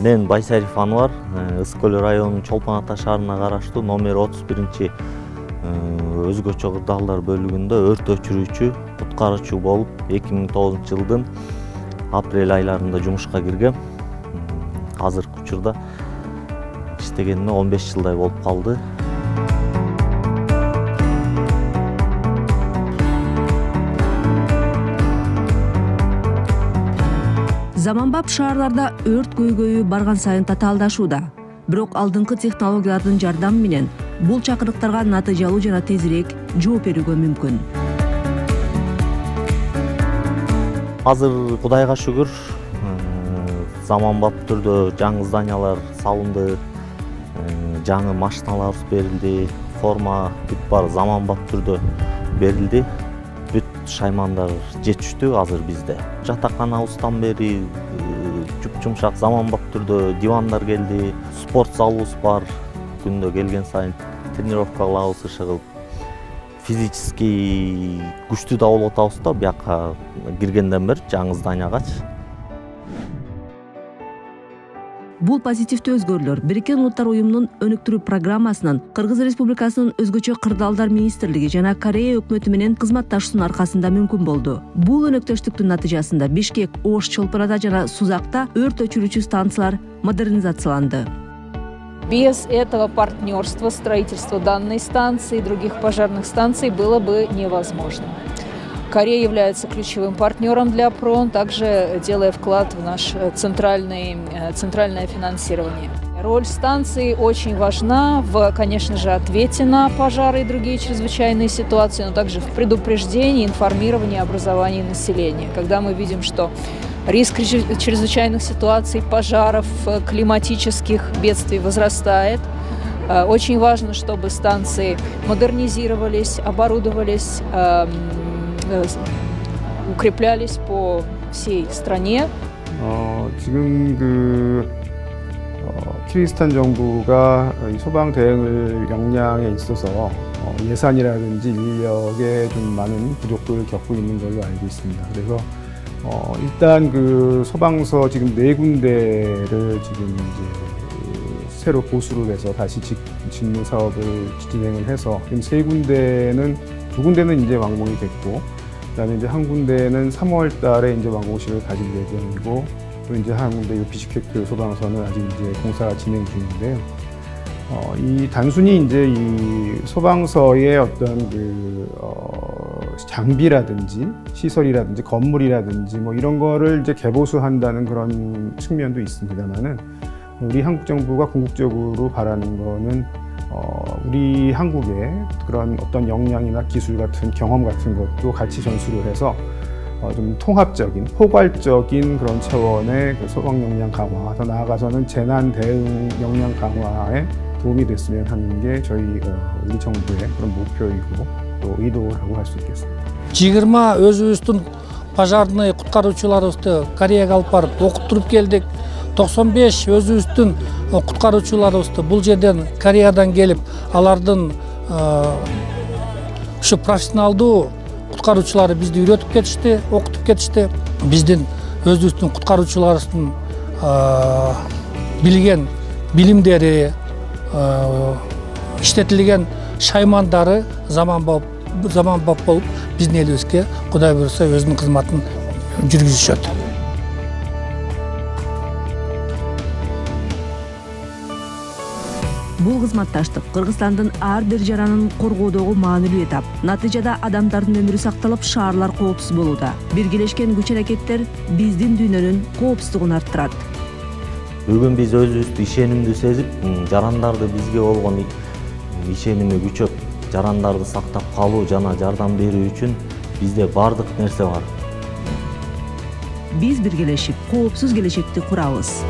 Мен Байсариф Анвар, Ысык Көл районунун Чолпон Ата шаарына караштуу номер 31 өзгөчө кырдаалдар бөлүгүндө өрт өчүрүүчү, куткаруучу болуп 2009-жылдын апрель айларында жумушка киргем. Азыркы учурда иштегениме 15 жылдай болуп калды. Заманбап шаарларда өрт көйгөйү барган сайын татаалдашууда. Бирок алдыңкы технологиялардын жардамы менен бул чакырыктарга натыйжалуу жана тезирээк жооп берүүгө мүмкүн. Азыр Кудайга шүгүр, заманбап түрдө жаңы зданиялар салынды, жаңы машиналарыбыз берилди, форма бүт бар заманбап түрдө берилди. Бүт шаймандар жетиштүү азыр бизде. Жатаканабыздан бери жумшак заманбап түрдө дивандар келди, спорт залыбыз бар. Күндө келген сайын тренировка кылабыз, иши физически күчтүү да болуп атабыз да, бияка киргенден бери жаңы зданиягачы. Бул позитивдүү өзгөрүүлөр Бириккен Улуттар уюмунун өнүктүрүү программасынын Кыргыз Республикасынын өзгөчө кырдаалдар министрлиги жана Корея өкмөтү менен кызматташуусунун аркасында мүмкүн болду. Бул өнөктөштүктүн натыйжасында Бишкек, Ош, Чолпон Ата жана Сузакта өрт өчүрүүчү станциялар модернизацияланды. Без этого партнерства строительство данной станции и других пожарных станций было бы невозможно. Корея является ключевым партнером для ПРОН, также делая вклад в наше центральное финансирование. Роль станции очень важна в, конечно же, ответе на пожары и другие чрезвычайные ситуации, но также в предупреждении, информировании, образовании населения. Когда мы видим, что риск чрезвычайных ситуаций, пожаров, климатических бедствий возрастает, очень важно, чтобы станции модернизировались, оборудовались, укреплялись по всей стране. 지금 키르기스탄 정부가 소방 대응 역량에 있어서 예산이라든지 인력에 좀 많은 부족을 겪고 있는 걸로 알고 있습니다. 그래서 일단 그 소방서 지금 4군데를 지금 이제 새로 보수를 해서 다시 짓는 사업을 진행을 해서 지금 3군데는 2군데는 이제 완공이 됐고, 그다음에 이제 한 군데는 3월 달에 이제 완공식을 가질 예정이고, 또 이제 한 군데 비슈케크 소방서는 아직 이제 공사가 진행 중인데요. 이 단순히 이제 이 소방서의 어떤 장비라든지 시설이라든지 건물이라든지 뭐 이런 거를 이제 개보수한다는 그런 측면도 있습니다만은, 우리 한국 정부가 궁극적으로 바라는 거는 우리 한국의 그런 어떤 역량이나 기술 같은 경험 같은 것도 같이 전수를 해서 좀 통합적인, 포괄적인 그런 차원의 그 소방 역량 강화, 더 나아가서는 재난 대응 역량 강화에 도움이 됐으면 하는 게 저희 우리 정부의 그런 목표이고 또 의도라고 할 수 있겠습니다. 20 өзүбүздүн пожарный куткаруучуларыбызды Кореяга алып барып окуттуруп келдик. 95 өзүбүздүн куткаруучуларыбызды бул жерден Кореядан келип, алардын ушу профессионалдуу куткаруучулары бизди үйрөтүп кетишти, окутуп кетишти. Биздин өзүбүздүн куткаруучуларыбыздын билген билимдери, иштетилген шаймандары заманбап болуп биздин элибизге Кудай буйруса өзүнүн кызматын жүргүзүшөт. Бул кызматташтык Кыргызстандын ар бир жаранын коргоодогу маанилүү этап. Натыйжада адамдардын өмүрү сакталып, шаарлар коопсуз болууда. Биргелешкен күч-аракеттер биздин дүйнөнүн коопсуздугун арттырат. Бүгүн биз өзүбүздү ишенимдүү сезип, жарандарды бизге болгон ишеними күчөп, жарандарды сактап калуу жана жардам берүү үчүн бизде бардык нерсе бар. Биз биргелешип коопсуз келечекти курабыз.